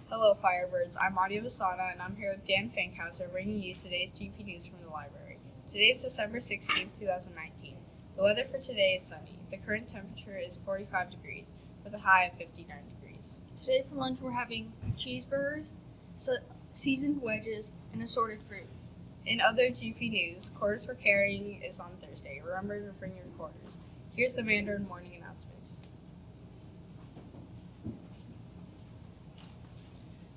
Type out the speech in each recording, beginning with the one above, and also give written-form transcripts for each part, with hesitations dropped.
Hello, Firebirds. I'm Adia Vasana, and I'm here with Dan Fankhauser, bringing you today's GP News from the library. Today is December 16th, 2019. The weather for today is sunny. The current temperature is 45 degrees, with a high of 59 degrees. Today for lunch we're having cheeseburgers, seasoned wedges, and assorted fruit. In other GP News, quarters for carrying is on Thursday. Remember to bring your quarters. Here's the Mandarin morning announcements.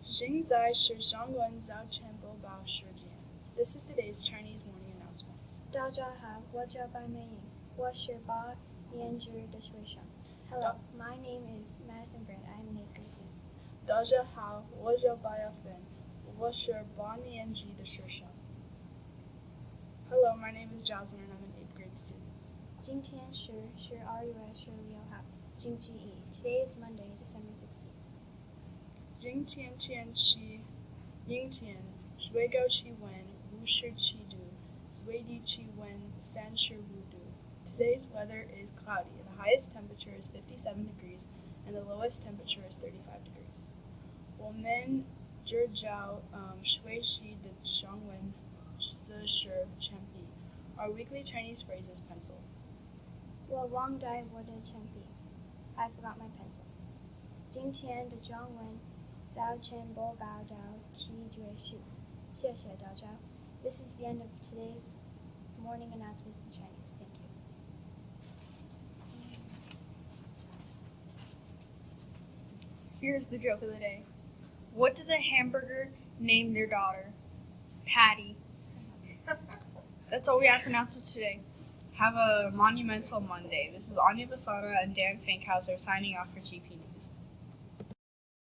现在是上午早晨播报时间. This is today's Chinese morning announcements. 大家好，我叫白美颖，我是8年级的学生。Hello, my name is Madison Grant. I am an 8th grade student. 大家好，我叫白亚芬，我是8年级的学生. Hello, my name is Jasmine and I'm an 8th grade student. 今天是12月16号，星期一. Today is Monday, December 16th. 今天天气阴天，最高气温57度，最低气温35度. Today's weather is cloudy. The highest temperature is 57 degrees and the lowest temperature is 35 degrees. 我们知道学习的中文词是铅笔. Our weekly Chinese phrase is pencil. 我忘带我的铅笔. I forgot my pencil. 今天的中文早晨播报到此结束。谢谢大家. This is the end of today's morning announcements in Chinese. Thank you. Here's the joke of the day. What did the hamburger name their daughter? Patty. That's all we have for announcements today. Have a monumental Monday. This is Anya Vasana and Dan Fankhauser signing off for GP News.